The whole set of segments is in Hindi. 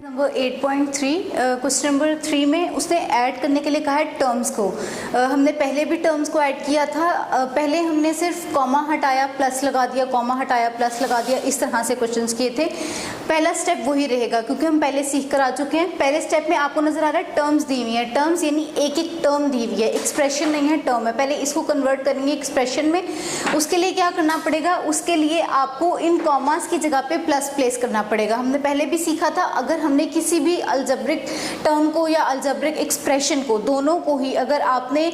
नंबर 8.3 क्वेश्चन नंबर 3 में उसने ऐड करने के लिए कहा है टर्म्स को। हमने पहले भी टर्म्स को ऐड किया था। पहले हमने सिर्फ कॉमा हटाया प्लस लगा दिया, कॉमा हटाया प्लस लगा दिया, इस तरह से क्वेश्चंस किए थे। पहला स्टेप वही रहेगा क्योंकि हम पहले सीख कर आ चुके हैं। पहले स्टेप में आपको नजर आ रहा है टर्म्स दी हुई है, टर्म्स यानी एक एक टर्म दी हुई है, एक्सप्रेशन नहीं है, टर्म है। पहले इसको कन्वर्ट करेंगे एक्सप्रेशन में। उसके लिए क्या करना पड़ेगा, उसके लिए आपको इन कॉमास की जगह पे प्लस प्लेस करना पड़ेगा। हमने पहले भी सीखा था, अगर हमने किसी भी अलजेब्रिक टर्म को या अलजेब्रिक एक्सप्रेशन को, दोनों को ही अगर आपने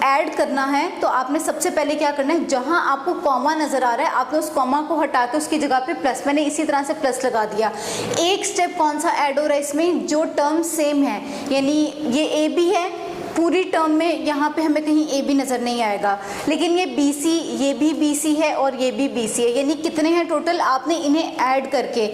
ऐड करना है तो आपने सबसे पहले क्या करना है, जहां आपको कॉमा नजर आ रहा है आपने उस कॉमा को हटा के उसकी जगह पे प्लस, मैंने इसी तरह से प्लस लगा दिया। एक स्टेप कौन सा ऐड हो रहा है इसमें, जो टर्म सेम है, यानी ये ए बी है पूरी टर्म में, यहाँ पे हमें कहीं ए बी नज़र नहीं आएगा, लेकिन ये बी सी, ये भी बी सी है और ये भी बी सी है, यानी कितने हैं टोटल, आपने इन्हें ऐड करके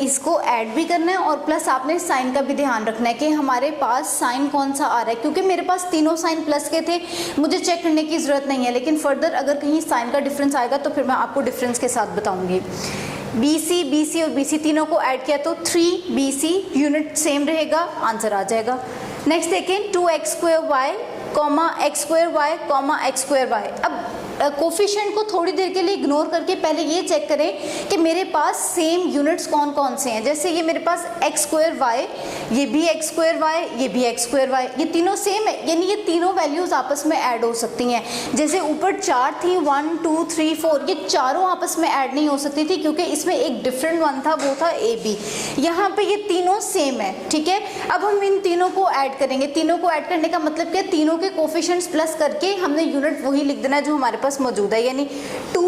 इसको ऐड भी करना है और प्लस आपने साइन का भी ध्यान रखना है कि हमारे पास साइन कौन सा आ रहा है। क्योंकि मेरे पास तीनों साइन प्लस के थे, मुझे चेक करने की ज़रूरत नहीं है, लेकिन फर्दर अगर कहीं साइन का डिफरेंस आएगा तो फिर मैं आपको डिफरेंस के साथ बताऊँगी। बी सी और बी सी तीनों को ऐड किया तो 3BC, यूनिट सेम रहेगा, आंसर आ जाएगा। नेक्स्ट देखें 2x² comma x² comma x²। अब कोफिशिएंट को थोड़ी देर के लिए इग्नोर करके पहले ये चेक करें कि मेरे पास सेम यूनिट्स कौन कौन से हैं। जैसे ये मेरे पास x²y, ये भी x²y, ये भी x²y, ये तीनों सेम है, यानी ये तीनों वैल्यूज आपस में ऐड हो सकती हैं। जैसे ऊपर 4 थी, 1 2 3 4, ये चारों आपस में ऐड नहीं हो सकती थी क्योंकि इसमें एक डिफरेंट वन था, वो था AB। यहाँ पे ये तीनों सेम है, ठीक है। अब हम इन तीनों को ऐड करेंगे। तीनों को ऐड करने का मतलब क्या, तीनों के कोफिशिएंट्स प्लस करके हमने यूनिट वही लिख देना जो हमारे पास मौजूद है, यानी 2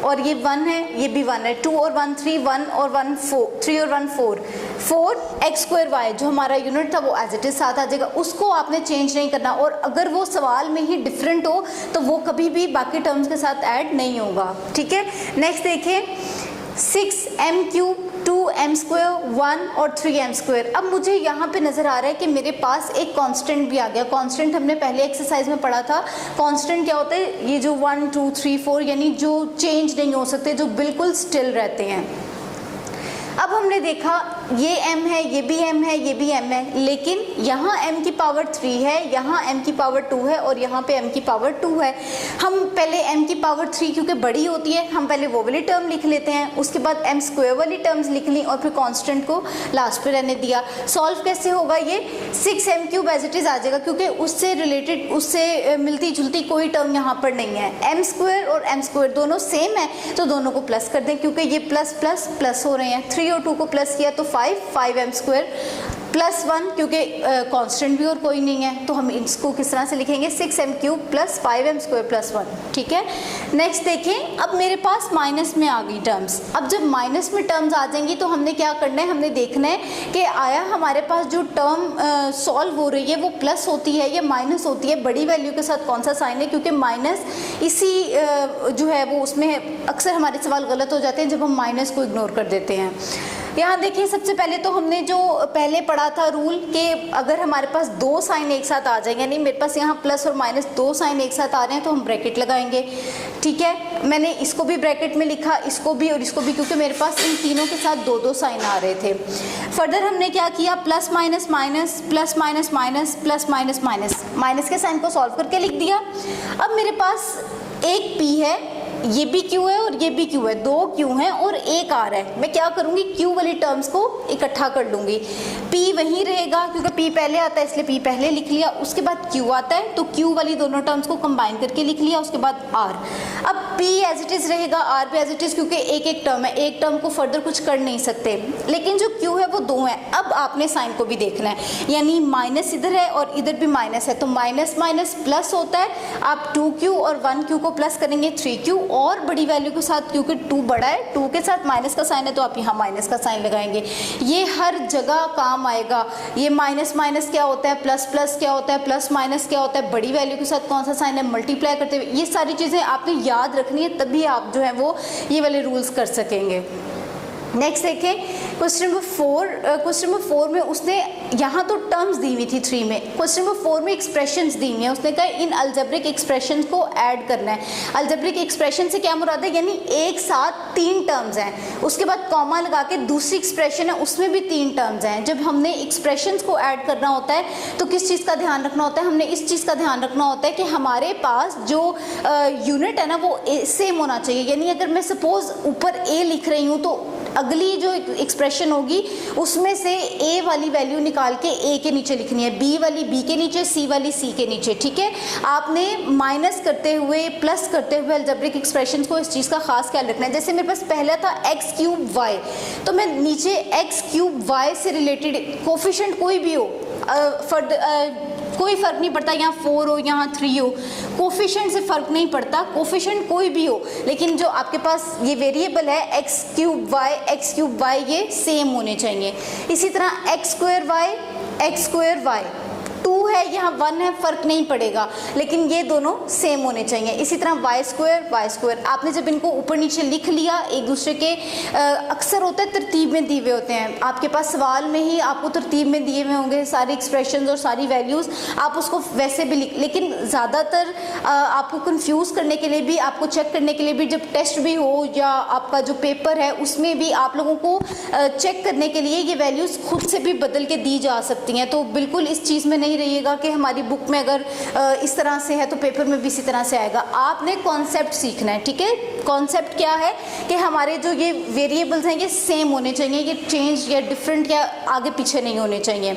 और ये 1 है, ये भी 1 है, 2 और 1 3, 1 और 1 4, 3 और 1 4, 4x²y जो हमारा यूनिट था वो एज इट इज साथ आ जाएगा, उसको आपने चेंज नहीं करना। और अगर वो सवाल में ही डिफरेंट हो तो वो कभी भी बाकी टर्म्स के साथ ऐड नहीं होगा, ठीक है। नेक्स्ट देखिए 6m³ 2m², 1 और 3m²। अब मुझे यहाँ पे नज़र आ रहा है कि मेरे पास एक कांस्टेंट भी आ गया। कांस्टेंट हमने पहले एक्सरसाइज में पढ़ा था। कांस्टेंट क्या होता है, ये जो 1 2 3 4 यानी जो चेंज नहीं हो सकते, जो बिल्कुल स्टिल रहते हैं। अब हमने देखा ये m है, ये भी m है, ये भी m है, लेकिन यहाँ m की पावर 3 है, यहाँ m की पावर 2 है और यहाँ पे m की पावर 2 है। हम पहले m की पावर 3 क्योंकि बड़ी होती है, हम पहले वो वाली टर्म लिख लेते हैं, उसके बाद m² वाली टर्म्स लिख ली और फिर कांस्टेंट को लास्ट पे रहने दिया। सॉल्व कैसे होगा, ये 6m³ एज इट इज आ जाएगा क्योंकि उससे रिलेटेड, उससे मिलती जुलती कोई टर्म यहाँ पर नहीं है। m² और m² दोनों सेम है तो दोनों को प्लस कर दें क्योंकि ये प्लस प्लस प्लस हो रहे हैं। 3 और 2 को प्लस किया तो 5m² प्लस 1 क्योंकि कांस्टेंट भी और कोई नहीं है तो हम इसको किस तरह से लिखेंगे, 6m³ प्लस 5m² प्लस 1, ठीक है। नेक्स्ट देखें, अब मेरे पास माइनस में आ गई टर्म्स। अब जब माइनस में टर्म्स आ जाएंगी तो हमने क्या करना है, हमने देखना है कि आया हमारे पास जो टर्म सॉल्व हो रही है वो प्लस होती है या माइनस होती है, बड़ी वैल्यू के साथ कौन सा साइन है, क्योंकि माइनस इसी जो है वो उसमें अक्सर हमारे सवाल गलत हो जाते हैं जब हम माइनस को इग्नोर कर देते हैं। यहाँ देखिए सबसे पहले तो हमने जो पहले पढ़ा था रूल कि अगर हमारे पास दो साइन एक साथ आ जाएंगे, यानी मेरे पास यहाँ प्लस और माइनस दो साइन एक साथ आ रहे हैं तो हम ब्रैकेट लगाएंगे, ठीक है। मैंने इसको भी ब्रैकेट में लिखा, इसको भी और इसको भी, क्योंकि मेरे पास इन तीनों के साथ दो दो साइन आ रहे थे। फर्दर हमने क्या किया, plus minus minus, plus minus minus, plus minus minus, minus के साइन को सॉल्व करके लिख दिया। अब मेरे पास एक p है, ये भी q है और ये भी q है, दो q हैं और एक r है। मैं क्या करूँगी, q वाली टर्म्स को इकट्ठा कर लूँगी। p वहीं रहेगा क्योंकि p पहले आता है इसलिए p पहले लिख लिया, उसके बाद q आता है तो q वाली दोनों टर्म्स को कंबाइन करके लिख लिया, उसके बाद r। अब p एज इट इज़ रहेगा, r भी एज इट इज़, क्योंकि एक एक टर्म है, एक टर्म को फर्दर कुछ कर नहीं सकते, लेकिन जो q है वो दो है। अब आपने साइन को भी देखना है, यानी माइनस इधर है और इधर भी माइनस है तो माइनस माइनस प्लस होता है। आप 2q और 1q को प्लस करेंगे 3q और बड़ी वैल्यू के साथ, क्योंकि 2 बड़ा है, 2 के साथ माइनस का साइन है तो आप यहाँ माइनस का साइन लगाएंगे। ये हर जगह काम आएगा। ये माइनस माइनस क्या होता है, प्लस प्लस क्या होता है, प्लस माइनस क्या होता है, बड़ी वैल्यू के साथ कौन सा साइन है, मल्टीप्लाई करते हुए, ये सारी चीज़ें आपने याद रखनी है, तभी आप जो है वो ये वाले रूल्स कर सकेंगे। नेक्स्ट देखें क्वेश्चन नंबर 4 में उसने यहाँ तो टर्म्स दी हुई थी 3 में, क्वेश्चन नंबर 4 में एक्सप्रेशंस दी हुई हैं। उसने कहा इन अल्जेब्रिक एक्सप्रेशंस को ऐड करना है। अल्जेब्रिक एक्सप्रेशन से क्या मुराद है, यानी एक साथ 3 टर्म्स हैं, उसके बाद कॉमा लगा के दूसरी एक्सप्रेशन है उसमें भी 3 टर्म्स हैं। जब हमने एक्सप्रेशंस को ऐड करना होता है तो किस चीज़ का ध्यान रखना होता है, हमने इस चीज़ का ध्यान रखना होता है कि हमारे पास जो यूनिट है ना वो सेम होना चाहिए। यानी अगर मैं सपोज ऊपर ए लिख रही हूँ तो अगली जो एक्सप्रेशन होगी उसमें से ए वाली वैल्यू निकाल के ए के नीचे लिखनी है, बी वाली बी के नीचे, सी वाली सी के नीचे। ठीक है, आपने माइनस करते हुए प्लस करते हुए अलजेब्रिक एक्सप्रेशंस को इस चीज़ का खास ख्याल रखना है। जैसे मेरे पास पहला था एक्स क्यूब वाई, तो मैं नीचे एक्स क्यूब वाई से रिलेटेड कोफिशिएंट कोई भी हो, कोई फ़र्क नहीं पड़ता, यहाँ 4 हो यहाँ 3 हो, कोफिशिएंट से फ़र्क नहीं पड़ता, कोफिशिएंट कोई भी हो, लेकिन जो आपके पास ये वेरिएबल है एक्स क्यूब वाई ये सेम होने चाहिए। इसी तरह एक्स स्क्वायर वाई 2 है यहाँ 1 है, फ़र्क नहीं पड़ेगा, लेकिन ये दोनों सेम होने चाहिए। इसी तरह वाई स्क्वायर आपने जब इनको ऊपर नीचे लिख लिया एक दूसरे के अक्सर होता है तरतीब में दिए हुए होते हैं, आपके पास सवाल में ही आपको तरतीब में दिए हुए होंगे सारी एक्सप्रेशंस और सारी वैल्यूज़, आप उसको वैसे भी लेकिन ज़्यादातर आपको कंफ्यूज करने के लिए भी, आपको चेक करने के लिए भी, जब टेस्ट भी हो या आपका जो पेपर है उसमें भी आप लोगों को चेक करने के लिए ये वैल्यूज़ खुद से भी बदल के दी जा सकती हैं। तो बिल्कुल इस चीज़ में नहीं रहिएगा कि हमारी बुक में अगर इस तरह से है तो पेपर में भी इसी तरह से आएगा। आपने कॉन्सेप्ट सीखना है। ठीक है, कॉन्सेप्ट क्या है कि हमारे जो ये वेरिएबल्स हैं ये सेम होने चाहिए, ये चेंज या डिफरेंट या आगे पीछे नहीं होने चाहिए।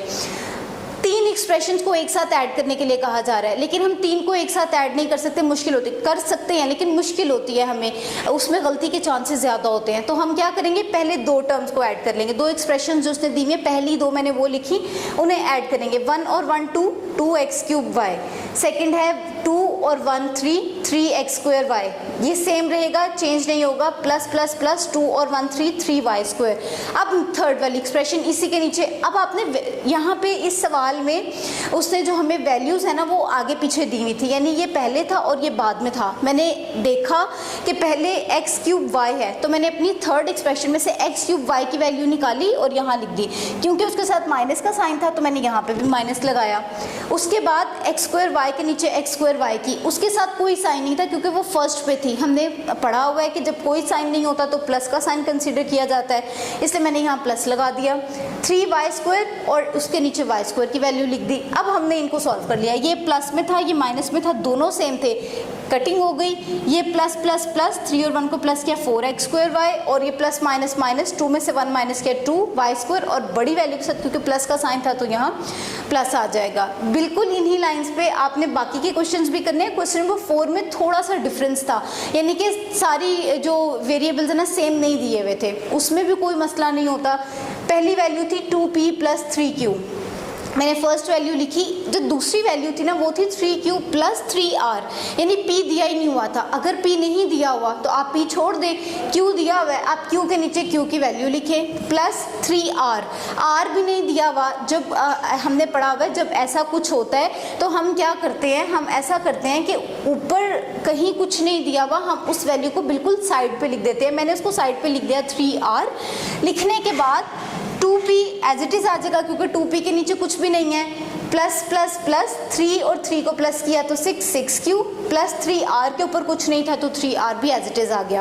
3 एक्सप्रेशंस को एक साथ ऐड करने के लिए कहा जा रहा है, लेकिन हम 3 को एक साथ ऐड नहीं कर सकते, मुश्किल होती, कर सकते हैं लेकिन मुश्किल होती है, हमें उसमें गलती के चांसेस ज़्यादा होते हैं। तो हम क्या करेंगे, पहले 2 टर्म्स को ऐड कर लेंगे, 2 एक्सप्रेशंस जो उसने दी हैं, पहली 2 मैंने वो लिखी, उन्हें ऐड करेंगे। 1 और 1 2 एक्स क्यूब वाई, सेकेंड है 2 और 1 3 एक्स स्क्वायर वाई, ये सेम रहेगा, चेंज नहीं होगा, प्लस 2 और 1 3 वाई स्क्वायर। अब थर्ड वाली एक्सप्रेशन इसी के नीचे। अब आपने यहाँ पे इस सवाल में उसने जो हमें वैल्यूज़ है ना वो आगे पीछे दी हुई थी, यानी ये पहले था और ये बाद में था। मैंने देखा कि पहले एक्स क्यूब वाई है तो मैंने अपनी थर्ड एक्सप्रेशन में से एक्स क्यूब वाई की वैल्यू निकाली और यहाँ लिख दी, क्योंकि उसके साथ माइनस का साइन था तो मैंने यहाँ पे भी माइनस लगाया। उसके बाद एक्स स्क्वायर वाई के नीचे एक्स स्क्वायर वाई की, उसके साथ कोई साइन नहीं था क्योंकि वो फर्स्ट पे थी। हमने पढ़ा हुआ है कि जब कोई साइन नहीं होता तो प्लस का साइन कंसीडर किया जाता है, इसलिए मैंने यहाँ प्लस लगा दिया। 3 वाई स्क्वायर और उसके नीचे वाई स्क्वायर की वैल्यू लिख दी। अब हमने इनको सॉल्व कर लिया, ये प्लस में था ये माइनस में था, दोनों सेम थे, कटिंग हो गई। ये प्लस 3 और 1 को प्लस किया 4 एक्स स्क्वायर वाई, और ये प्लस माइनस 2 में से 1 माइनस किया 2 वाई स्क्वायर, और बड़ी वैल्यू के साथ क्योंकि प्लस का साइन था तो यहाँ प्लस आ जाएगा। बिल्कुल इन्हीं लाइंस पे आपने बाकी के क्वेश्चंस भी करने हैं। क्वेश्चन नंबर 4 में थोड़ा सा डिफरेंस था, यानी कि सारी जो वेरिएबल्स है ना सेम नहीं दिए हुए थे, उसमें भी कोई मसला नहीं होता। पहली वैल्यू थी 2p + 3q, मैंने फर्स्ट वैल्यू लिखी। जो दूसरी वैल्यू थी ना वो थी 3q + 3r, यानी p दिया ही नहीं हुआ था। अगर p नहीं दिया हुआ तो आप p छोड़ दें, q दिया हुआ है आप q के नीचे q की वैल्यू लिखें प्लस 3r, r भी नहीं दिया हुआ। जब हमने पढ़ा हुआ है जब ऐसा कुछ होता है तो हम क्या करते हैं, हम ऐसा करते हैं कि ऊपर कहीं कुछ नहीं दिया हुआ, हम उस वैल्यू को बिल्कुल साइड पे लिख देते हैं। मैंने उसको साइड पे लिख दिया 3r। लिखने के बाद 2p एज इट इज़ आ जाएगा क्योंकि 2p के नीचे कुछ भी नहीं है, प्लस 3 और 3 को प्लस किया तो 6q प्लस 3r के ऊपर कुछ नहीं था तो 3r भी एज इट इज़ आ गया।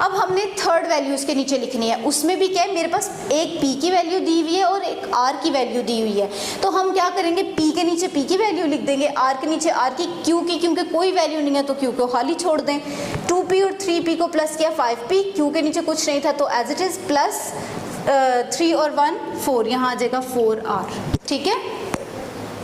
अब हमने थर्ड वैल्यू इसके नीचे लिखनी है, उसमें भी क्या है, मेरे पास एक p की वैल्यू दी हुई है और एक r की वैल्यू दी हुई है। तो हम क्या करेंगे, p के नीचे p की वैल्यू लिख देंगे, r के नीचे r की, q की क्योंकि कोई वैल्यू नहीं है तो q को खाली छोड़ दें। 2p और 3p को प्लस किया 5p, q के नीचे कुछ नहीं था तो एज इट इज़ प्लस 3 और 1 4, यहाँ आ जाएगा 4r। ठीक है।